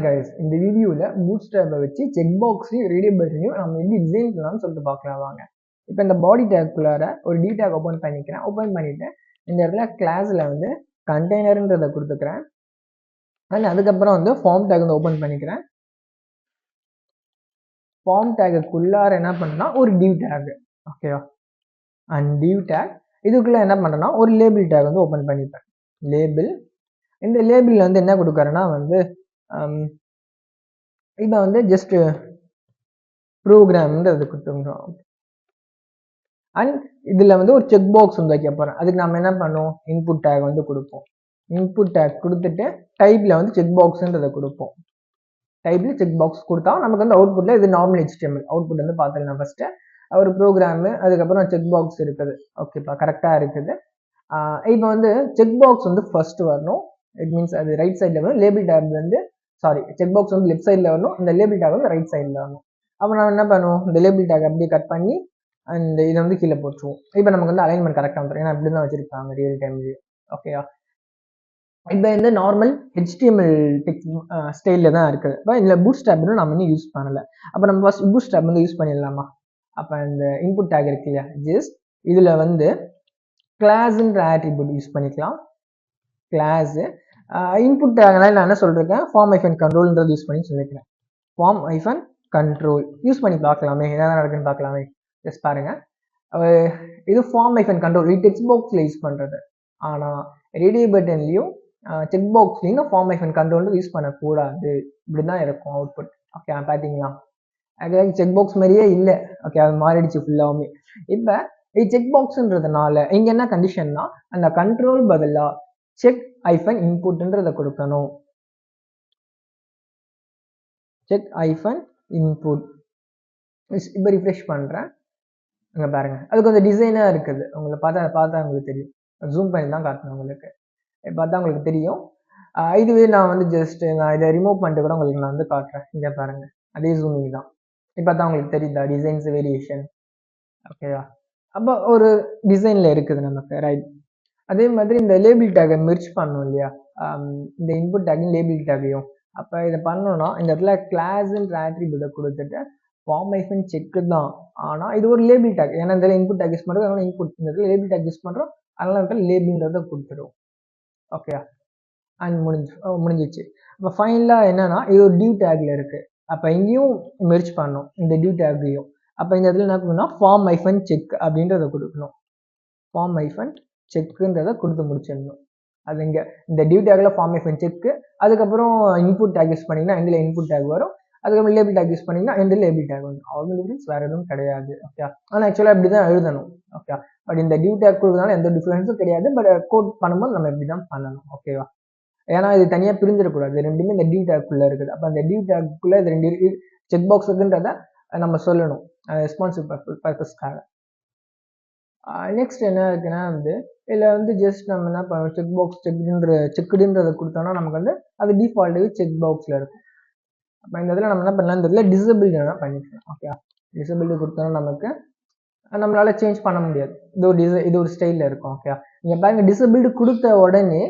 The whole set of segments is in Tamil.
guys, இந்த வீடியோவில் பூட்ஸ்ட்ராப்பை வச்சு செக் பாக்ஸையும் ரேடியோ பட்டனையும் நம்ம எப்படி டிசைன் பண்ணலாம்னு சொல்லிட்டு பார்க்கலாம் வாங்க. இப்போ இந்த பாடி டேக்குள்ளார ஒரு டி டேக் ஓப்பன் பண்ணிக்கிறேன். ஓப்பன் பண்ணிவிட்டு இந்த இடத்துல கிளாஸில் வந்து கண்டெய்னருன்றதை கொடுத்துக்கிறேன். அண்ட் அதுக்கப்புறம் வந்து ஃபார்ம் டேக் வந்து ஓப்பன் பண்ணிக்கிறேன். ஃபார்ம் டேக்குள்ளார என்ன பண்ணா ஒரு டிவ் டேக், ஓகேவா? அண்ட் டிவ் டேக் இதுக்குள்ளே என்ன பண்ணுறேன்னா ஒரு லேபிள் டேக் வந்து ஓப்பன் பண்ணிப்பேன். லேபிள், இந்த லேபிளில் வந்து என்ன கொடுக்குறேன்னா வந்து இப்போ வந்து ஜஸ்ட் ப்ரோக்ராம்ன்றது கொடுத்துருக்கோம். அண்ட் இதில் வந்து ஒரு செக் பாக்ஸ் வந்து வைக்க போகிறேன். அதுக்கு நம்ம என்ன பண்ணுவோம், இன்புட் டேக் வந்து கொடுப்போம். இன்புட் டேக் கொடுத்துட்டு டைப்பில் வந்து செக் பாக்ஸ்ன்றதை கொடுப்போம். டைப்பில் செக் பாக்ஸ் கொடுத்தா நமக்கு வந்து அவுட்புட்டில் இது நார்மல் HTML அவுட்புட் வந்து பார்த்துக்கலாம். ஃபஸ்ட்டு ஒரு ப்ரோக்ராமு, அதுக்கப்புறம் செக் பாக்ஸ் இருக்குது. ஓகேப்பா, கரெக்டாக இருக்குது. இப்போ வந்து செக் பாக்ஸ் வந்து ஃபர்ஸ்ட் வரணும். இட் மீன்ஸ் அது ரைட் சைடில் வரணும். லேபிள் டேப் வந்து செக் பாக்ஸ் வந்து லெஃப்ட் சைடில் வரணும். இந்த லேபிள் டேக் வந்து ரைட் சைடில் வரணும். அப்போ நம்ம என்ன பண்ணுவோம், இந்த லேபிள் டேக் அப்படியே கட் பண்ணி அண்ட் இதை வந்து கீழே போட்டுருவோம். இப்போ நமக்கு வந்து அலைன்மெண்ட் கரெக்டாக வந்துடும். ஏன்னா இப்படி தான் வச்சிருக்காங்க ரியல் டைம்லேயே. ஓகேயா? இப்போ இந்த நார்மல் HTML டெக்ஸ்ட் ஸ்டைலில் தான் இருக்குது. இப்போ இதில் பூட்ஸ்ட்ராப்னு நம்ம இன்னும் யூஸ் பண்ணலை. அப்போ நம்ம ஃபர்ஸ்ட் பூட்ஸ்ட்ராப் வந்து யூஸ் பண்ணிடலாமா? அப்போ இந்த இன்புட் டேக் இருக்கு இல்லையா, ஜஸ்ட் இதில் வந்து கிளாஸ்ன்ற ஆட்ரிபியூட் யூஸ் பண்ணிக்கலாம். கிளாஸு இன்புட் டேக்னால நான் என்ன சொல்லியிருக்கேன், ஃபார்ம் ஐஃபன் கண்ட்ரோல்ன்றது யூஸ் பண்ணி சொல்லியிருக்கேன். ஃபார்ம் ஐஃபன் கண்ட்ரோல் யூஸ் பண்ணி பார்க்கலாமே, என்ன நடக்குன்னு பார்க்கலாமே. ஜஸ்ட் பாருங்க, இது ஃபார்ம் ஐஃபன் கண்ட்ரோல் இது டெக்ஸ்ட் பாக்ஸில் யூஸ் பண்ணுறது. ஆனால் ரேடியோ பட்டன்லையும் செக் பாக்ஸ்லையும் ஃபார்ம் ஐஃபன் கண்ட்ரோல் யூஸ் பண்ணக்கூடாது. இப்படி தான் இருக்கும் அவுட்புட். ஓகே, பார்த்தீங்களா? அது செக் பாக்ஸ் மாதிரியே இல்லை. ஓகே, அது மாறிடுச்சு ஃபுல்லாகவுமே. இப்போ இது செக் பாக்ஸ்ன்றதுனால இங்கே என்ன கண்டிஷன்னா, அந்த கண்ட்ரோல் பதிலாக செக் ஐஃபன் இன்புட்ன்றதை கொடுக்கணும். செக் ஐஃபன் இன்புட். இப்போ ரிஃப்ரெஷ் பண்ணுறேன், அங்கே பாருங்க, அது கொஞ்சம் டிசைனாக இருக்குது. உங்களை பார்த்தா உங்களுக்கு தெரியும். ஜூம் பண்ணி தான் காட்டணும் உங்களுக்கு. பார்த்தா உங்களுக்கு தெரியும். இதுவே நான் வந்து ஜஸ்ட் நான் இதை ரிமூவ் பண்ணிட்டு கூட உங்களுக்கு நான் வந்து காட்டுறேன். இங்கே பாருங்க, அதே ஜூமிங் தான். இப்போ தான் உங்களுக்கு தெரியுதா டிசைன்ஸ் வேரியேஷன்? ஓகேவா? அப்போ ஒரு டிசைனில் இருக்குது நமக்கு, ரைட்? அதே மாதிரி இந்த லேபிள் டேக்கை மெர்ஜ் பண்ணணும் இல்லையா, இந்த இன்புட் டேக்கையும் லேபிள் டேக்கையும். அப்போ இதை பண்ணணும்னா இந்த இடத்துல கிளாஸ்ன்ற ஆட்ரிபியூட்டை கொடுத்துட்டு ஃபார்ம் ஐஃபன் செக்கு தான். ஆனால் இது ஒரு லேபிள் டேக், ஏன்னா இந்த இன்புட் டேக் யூஸ் பண்ணுறது, அதனால இன்புட் இந்த இடத்துல லேபிள் டேக் யூஸ் பண்ணுறோம், அதனால இடத்துல லேபிள்ன்றதை கொடுத்துருவோம். ஓகே, அண்ட் முடிஞ்சிச்சு. அப்போ ஃபைனலாக என்னன்னா இது ஒரு டிவ் டேக்ல இருக்குது. அப்போ இங்கேயும் மெர்ஜ் பண்ணணும் இந்த டிவ் டேக்கையும். அப்போ இந்த இடத்துல என்ன பண்ணணும்னா ஃபார்ம் ஐஃபன் செக் அப்படின்றத கொடுக்கணும். ஃபார்ம் ஐஃபன் செக்குன்றதை கொடுத்து முடிச்சிடணும். அது இங்கே இந்த டிவ் டேக்ல ஃபார்ம் ஐஃபன் செக்கு, அதுக்கப்புறம் இன்புட் டேக் யூஸ் பண்ணிங்கன்னா எந்த இன்புட் டேக் வரும், அதுக்கப்புறம் லேபிள் டேக் யூஸ் பண்ணிங்கன்னா எந்த லேபிள் டேக் வரும். அவ்வளோ டிஃப்ரென்ஸ் வேறு எதுவும் கிடையாது. ஓகே, ஆனால் ஆக்சுவலாக இப்படி தான் எழுதணும். ஓகே, பட் இந்த டிவ் டேக் கொடுக்கறதுனால எந்த டிஃப்ரென்ஸும் கிடையாது. பட் கோட் பண்ணும்போது நம்ம இப்படி தான் பண்ணணும். ஓகேவா? ஏன்னா இது தனியாக பிரிஞ்சிடக்கூடாது, ரெண்டுமே இந்த டிவ் டேக்குள்ளே இருக்குது. அப்போ அந்த டிவ் டேக்குள்ளே இது ரெண்டு செக் பாக்ஸ் இருக்குன்றதை நம்ம சொல்லணும், ரெஸ்பான்சிவ் பர்பஸ்க்காக. நெக்ஸ்ட் என்ன இருக்குன்னா வந்து இதில் வந்து ஜஸ்ட் நம்ம என்ன பண்ணுவோம், செக் பாக்ஸ் செக்குடுன்றதை கொடுத்தோம்னா நமக்கு வந்து அது டிஃபால்ட்டாகவே செக் பாக்ஸில் இருக்கும். அப்போ இந்த இதில் நம்ம என்ன பண்ணலாம், இந்த இதில் டிசபிள்டு வேணால் பண்ணிக்கலாம். ஓகே, டிசபிள்டு கொடுத்தோம்னா நமக்கு நம்மளால சேஞ்ச் பண்ண முடியாது. இது ஒரு ஸ்டைலில் இருக்கும். ஓகே, நீங்கள் பாருங்க, டிசபிள்டு கொடுத்த உடனே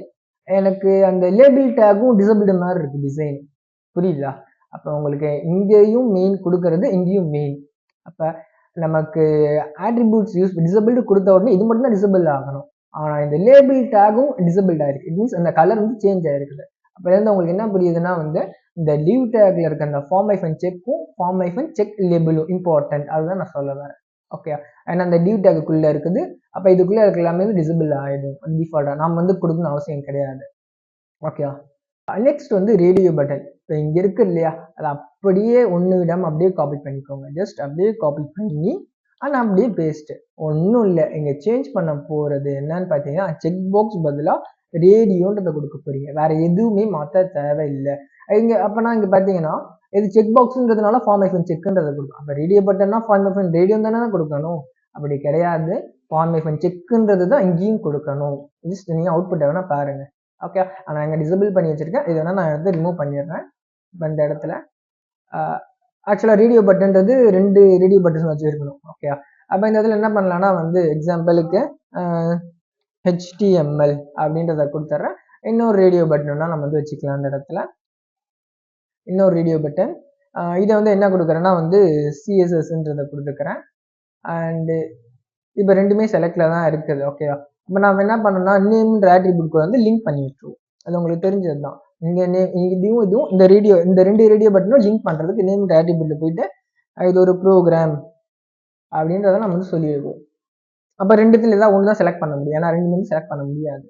எனக்கு அந்த லேபிள் டேக்கும் டிசபிள்டு மாதிரி இருக்குது டிசைன், புரியுதா? அப்போ உங்களுக்கு இங்கேயும் மெயின் கொடுக்கறது, இங்கேயும் மெயின். அப்போ நமக்கு ஆட்ரிபியூட்ஸ் டிசபிள்டு கொடுத்த உடனே இது மட்டும் தான் டிசபிள் ஆகணும். ஆனால் இந்த லேபிள் டேக்கும் டிசபிள்ட் ஆயிருக்கு. இட் மீன்ஸ் அந்த கலர் வந்து சேஞ்ச் ஆயிருக்குது. அப்போ இருந்து உங்களுக்கு என்ன புரியுதுன்னா வந்து இந்த டிவ் டேக்ல இருக்க அந்த ஃபார்ம் ஐஃபன் செக்கும் ஃபார்ம் ஐஃபன் செக் லேபிளும் இம்பார்ட்டன்ட், அதுதான் நான் சொல்ல வரேன். ஓகே, ஏன்னா அந்த டிவ் டேக்குள்ளே இருக்குது. அப்போ இதுக்குள்ளே இருக்க எல்லாமே டிசபிள் ஆகிடும் டிஃபால்ட்டாக, நாம் வந்து கொடுக்கணும் அவசியம் கிடையாது. ஓகே, நெக்ஸ்ட் வந்து ரேடியோ பட்டன். இப்போ இங்கே இருக்கு இல்லையா, அதை அப்படியே ஒன்று விடாமல் அப்படியே காப்பி பண்ணிக்கோங்க. ஜஸ்ட் அப்படியே காப்பி பண்ணி ஆனால் அப்படியே பேஸ்ட்டு, ஒன்றும் இல்லை. இங்கே சேஞ்ச் பண்ண போகிறது என்னன்னு பார்த்தீங்கன்னா செக் பாக்ஸ் பதிலாக ரேடியோன்றதை கொடுக்க போறீங்க. வேற எதுவுமே மாற்ற தேவையில்லை. இங்கே அப்போனா இங்கே பார்த்தீங்கன்னா இது செக் பாக்ஸுன்றதுனால ஃபார்ம் ஐஃபன் செக்குன்றதை கொடுக்கும். அப்போ ரேடியோ பட்டன்னா ஃபார்ம் ஐஃபன் ரேடியோ தானே கொடுக்கணும், அப்படி கிடையாது. ஃபார்ம் ஐஃபன் செக்குன்றது தான் இங்கேயும் கொடுக்கணும். ஜஸ்ட் நீங்கள் அவுட்புட் வேணால் பாருங்க. ஓகே, நான் இங்கே டிசபிள் பண்ணி வச்சிருக்கேன், இதை வேணால் நான் வந்து ரிமூவ் பண்ணிடுறேன். இப்போ இந்த இடத்துல ஆக்சுவலாக ரேடியோ பட்டன்றது 2 ரேடியோ பட்டன்ஸ் வச்சுருக்கணும். ஓகே, அப்போ இந்த இதில் என்ன பண்ணலான்னா வந்து எக்ஸாம்பிளுக்கு HTML அப்படின்றத கொடுத்துட்றேன். இன்னொரு ரேடியோ பட்டன்னா நம்ம வந்து வச்சுக்கலாம் இந்த இடத்துல. இன்னொரு ரேடியோ பட்டன். இதை வந்து என்ன கொடுக்குறேன்னா வந்து சிஎஸ்எஸ்ன்றதை கொடுத்துக்கிறேன். அண்டு இப்போ ரெண்டுமே செலக்டில் தான் இருக்குது. ஓகேவா? இப்போ நம்ம என்ன பண்ணோம்னா நேம்ன்ற ஆட்ரிபியூட் வந்து லிங்க் பண்ணி விட்டுருவோம். அது உங்களுக்கு தெரிஞ்சது தான். இங்கே நேம் இதுவும் இந்த ரெண்டு ரேடியோ பட்டனும் லிங்க் பண்ணுறதுக்கு நேம்ன்ற ஆட்ரிபியூட்ல போயிட்டு இது ஒரு ப்ரோக்ராம் அப்படின்றத நம்ம வந்து சொல்லிடுவோம். அப்போ ரெண்டுத்துல ஏதாவது ஒன்று தான் செலக்ட் பண்ண முடியும். ஏன்னா ரெண்டு வந்து செலக்ட் பண்ண முடியாது.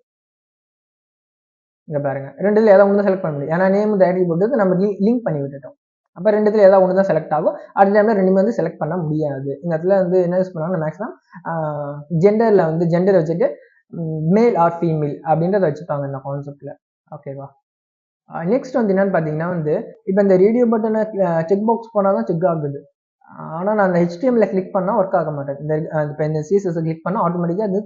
இங்கே பாருங்க, ரெண்டுல ஏதாவது ஒன்று தான் செலக்ட் பண்ண முடியும். ஏன்னா நேம் ஆட்ரிபியூட் நம்ம லிங்க் பண்ணி விட்டுட்டோம். அப்போ ரெண்டுத்துல ஏதாவது ஒன்று தான் செலக்ட் ஆகும். அடுத்த டைம்ல ரெண்டுமே வந்து செலக்ட் பண்ண முடியாது. இந்த இடத்துல வந்து என்ன யூஸ் பண்ணுவாங்க மேக்ஸிமம் ஜெண்டர்ல வந்து ஜெண்டர் வச்சுட்டு மேல் ஆர் ஃபீமேல் அப்படின்றத வச்சுப்பாங்க இந்த கான்செப்ட்ல. ஓகேவா? நெக்ஸ்ட் வந்து என்னன்னு பார்த்தீங்கன்னா வந்து இப்போ இந்த ரேடியோ பட்டனை செக் பாக்ஸ் போனால் தான் செக் ஆகுது. ஆனால் நான் அந்த ஹெச்டிஎம்ல கிளிக் பண்ணால் ஒர்க் ஆக மாட்டேன். இப்போ இந்த சிஎஸ்எஸ் கிளிக் பண்ணால் ஆட்டோமேட்டிக்காக அது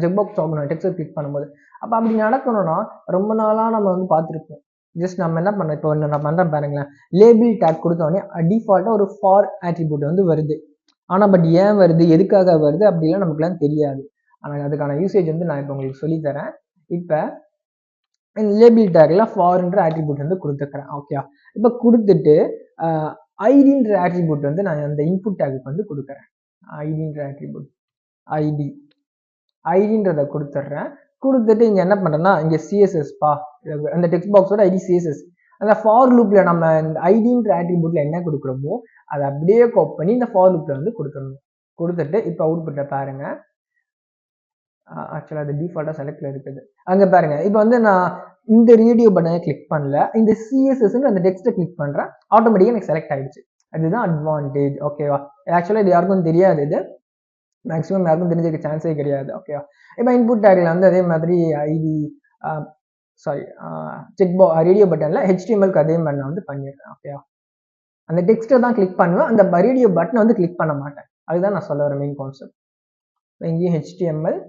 செக் பாக்ஸ் ஆகணும் டெக்ஸ்ட் கிளிக் பண்ணும்போது. அப்போ அப்படி நடக்கணும்னா ரொம்ப நாளாக நம்ம வந்து பார்த்துருப்போம். ஜஸ்ட் நம்ம என்ன பண்ணோம், இப்போ ஒன்று நான் பண்ணுறேன் பாருங்களேன். லேபிள் டேக் கொடுத்தோடனே டிஃபால்ட்டாக ஒரு ஃபார் ஆட்ரிபியூட் வந்து வருது. ஆனால் பட் ஏன் வருது, எதுக்காக வருது அப்படிலாம் நமக்குலாம் தெரியாது. ஆனால் அதுக்கான யூசேஜ் வந்து நான் இப்போ உங்களுக்கு சொல்லித்தரேன். இப்போ லேபிள் டேக்ல ஃபார்ன்ற ஆட்ரிபியூட் வந்து கொடுத்துக்கிறேன். ஓகே, இப்போ கொடுத்துட்டு ஐடின்ற ஆட்ரிபியூட் வந்து நான் அந்த இன்புட் டேக்கு வந்து கொடுக்குறேன். ஐடின்ற ஆட்ரிபியூட் ஐடின்றதை கொடுத்துட்றேன். கொடுத்துட்டு இங்கே என்ன பண்ணுறேன்னா இங்கே சிஎஸ்எஸ்பா அந்த டெக்ஸ்ட் பாக்ஸோட ஐடி சிஎஸ்எஸ். அந்த ஃபார் லூப்ல நம்ம இந்த ஐடின்ற ஆட்ரிபியூட்ல என்ன கொடுக்குறோமோ அதை அப்படியே காப்பி பண்ணி இந்த ஃபார் லூப்ல வந்து கொடுத்துடணும். கொடுத்துட்டு இப்போ அவுட்புட்டை பாருங்க. ஆக்சுவலாக அது டிஃபால்ட்டாக செலக்ட்ல இருக்குது. அங்கே பாருங்க, இப்போ வந்து நான் இந்த ரேடியோ பட்டனை கிளிக் பண்ணல, இந்த சிஎஸ்எஸ் அந்த டெக்ஸ்ட்டை கிளிக் பண்ணுறேன், ஆட்டோமேட்டிக்காக எனக்கு செலக்ட் ஆயிடுச்சு. அதுதான் அட்வான்டேஜ். ஓகேவா? ஆக்சுவலாக இது யாருக்கும் தெரியாது, இது மேக்ஸிமம் யாருக்கும் தெரிஞ்சிருக்க சான்ஸே கிடையாது. ஓகேவா? இப்போ இன்புட் டேக்ல வந்து அதே மாதிரி ஐடி செக் ரேடியோ பட்டனில் ஹெச்டிஎம்எல்க்கு அதே மாதிரி நான் வந்து பண்ணிடுறேன். ஓகேவா? அந்த டெக்ஸ்ட்டை தான் கிளிக் பண்ணுவேன், அந்த ரேடியோ பட்டனை வந்து கிளிக் பண்ண மாட்டேன். அதுதான் நான் சொல்ல வர மெயின் கான்செப்ட். இங்கேயும் ஹெச்டிஎம்எல்,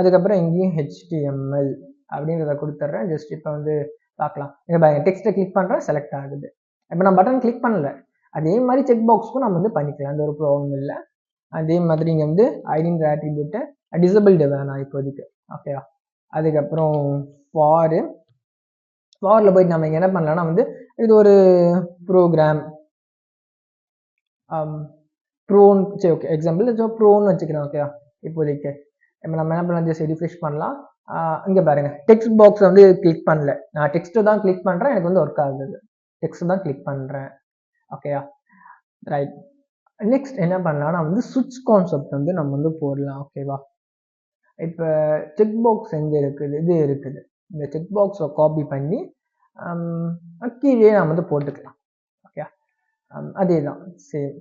அதுக்கப்புறம் இங்கேயும் ஹெச்டிஎம்எல் அப்படின்றத கொடுத்துட்றேன். ஜஸ்ட் இப்போ வந்து பார்க்கலாம். இங்கே பாருங்க, டெக்ஸ்ட்டை கிளிக் பண்ணுறேன், செலக்ட் ஆகுது. இப்போ நான் பட்டன் கிளிக் பண்ணல, அதே மாதிரி செக் பாக்ஸ்க்கும் நம்ம வந்து பண்ணிக்கலாம், அந்த ஒரு ப்ராப்ளம் இல்லை. அதே மாதிரி இங்கே வந்து ஐடின்ற ஆட்ரிபியூட்டை டிசபிள்டு வேணாம் இப்போதைக்கு. ஓகேவா? அதுக்கப்புறம் ஃபாரில் போயிட்டு நம்ம இங்கே என்ன பண்ணலாம்னா வந்து இது ஒரு ப்ரோக்ராம் ப்ரோன், சரி ஓகே, எக்ஸாம்பிள் ப்ரோன்னு வச்சுக்கிறேன். ஓகேவா? இப்போதைக்கு இப்போ நம்ம என்ன பண்ணலாம், ஜஸ்ட் ரிஃப்ரெஷ் பண்ணலாம். இங்கே பாருங்க, டெக்ஸ்ட் பாக்ஸ் வந்து கிளிக் பண்ணல, நான் டெக்ஸ்ட்டு தான் கிளிக் பண்ணுறேன், எனக்கு வந்து ஒர்க் ஆகுது. டெக்ஸ்ட் தான் கிளிக் பண்ணுறேன். ஓகேயா? ரைட். நெக்ஸ்ட் என்ன பண்ணலாம்னா வந்து சுவிட்ச் கான்செப்ட் வந்து நம்ம வந்து போடலாம். ஓகேவா? இப்போ செக் பாக்ஸ் எங்கே இருக்குது, இது இருக்குது. இந்த செக் பாக்ஸை காப்பி பண்ணி கீழே நம்ம வந்து போட்டுக்கலாம். ஓகே, அதே தான் சேம்.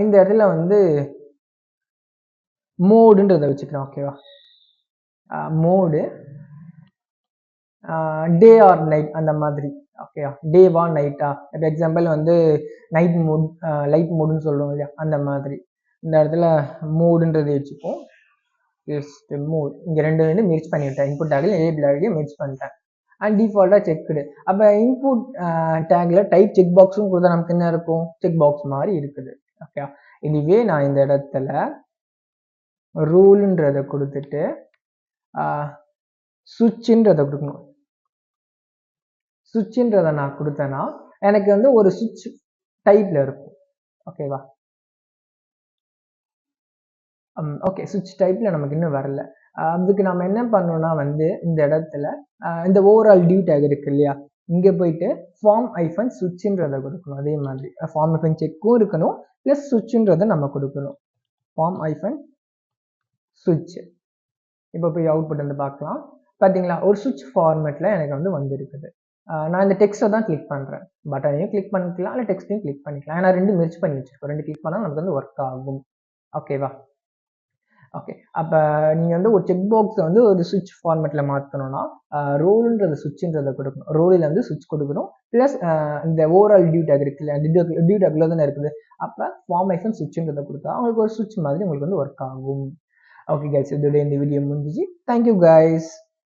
இந்த இடத்துல வந்து மோடுன்றதை வச்சுக்கலாம். ஓகேவா? மோடு டே ஆர் நைட் அந்த மாதிரி. ஓகே, டேவா நைட்டா, இப்போ எக்ஸாம்பிள் வந்து நைட் மோட் லைட் மோடுன்னு சொல்லுவோம் இல்லையா, அந்த மாதிரி. இந்த இடத்துல மோடுன்றது வச்சுப்போம். ஜஸ்ட் மோட் இங்கே ரெண்டு மிர்ச் பண்ணிவிட்டேன். இன்புட் டேக்ல லேபிள் ஆகியும் மிர்ச் பண்ணிட்டேன். அண்ட் டிஃபால்ட்டாக செக்குடு. அப்போ இன்புட் டேக்ல டைப் செக் பாக்ஸும் கொடுத்தா நமக்கு என்ன இருக்கும், செக் பாக்ஸ் மாதிரி இருக்குது. ஓகே, இதுவே நான் இந்த இடத்துல ரூல்ன்றதை கொடுத்துட்டு சுவிட்சுன்றதை கொடுக்கணும். சுவிட்சுன்றதை நான் கொடுத்தேன்னா எனக்கு வந்து ஒரு சுவிட்ச் டைப்ல இருக்கும். ஓகேவா? ஓகே, சுவிட்ச் டைப்ல நமக்கு இன்னும் வரல. அதுக்கு நம்ம என்ன பண்ணோம்னா வந்து இந்த இடத்துல இந்த ஓவரால் டியூ டேக் இருக்கு இல்லையா, இங்கே போயிட்டு ஃபார்ம் ஐஃபன் சுவிட்சுன்றதை கொடுக்கணும். அதே மாதிரி ஃபார்ம் ஐஃபன் செக்கும் இருக்கணும், ப்ளஸ் சுவிட்சுன்றதை நம்ம கொடுக்கணும். ஃபார்ம் ஐஃபன் சுவிட்ச். இப்போ போய் அவுட்புட் வந்து பார்க்கலாம். பார்த்தீங்களா, ஒரு சுவிட்ச் ஃபார்மேட்டில் எனக்கு வந்து வந்துருக்குது. நான் இந்த டெக்ஸ்ட்டை தான் கிளிக் பண்ணுறேன். பட்டனையும் கிளிக் பண்ணிக்கலாம், இல்லை டெக்ஸ்ட்டையும் கிளிக் பண்ணிக்கலாம். ஏன்னா ரெண்டு மெர்ஜ் பண்ணி வச்சிருக்கோம், ரெண்டு கிளிக் பண்ணால் நமக்கு வந்து ஒர்க் ஆகும். ஓகேவா? ஓகே, அப்போ நீங்கள் வந்து ஒரு செக் பாக்ஸை வந்து ஒரு சுவிட்ச் ஃபார்மேட்டில் மாற்றணும்னா ரோல்ன்றத சுவிட்சுன்றதை கொடுக்கணும். ரோலில் வந்து சுவிட்ச் கொடுக்கணும், ப்ளஸ் இந்த ஓவரால் டியூ டேக் இருக்கு இல்லையா, டியூ டேக்ல தானே இருக்குது. அப்போ ஃபார்ம் ஐஃபன் சுவிட்சுன்றதை கொடுத்தா உங்களுக்கு ஒரு சுவிட்ச் மாதிரி உங்களுக்கு வந்து ஒர்க் ஆகும். ஓகே கைஸ், இதோட இந்த வீடியோ முடிஞ்சிச்சு. Thank you guys.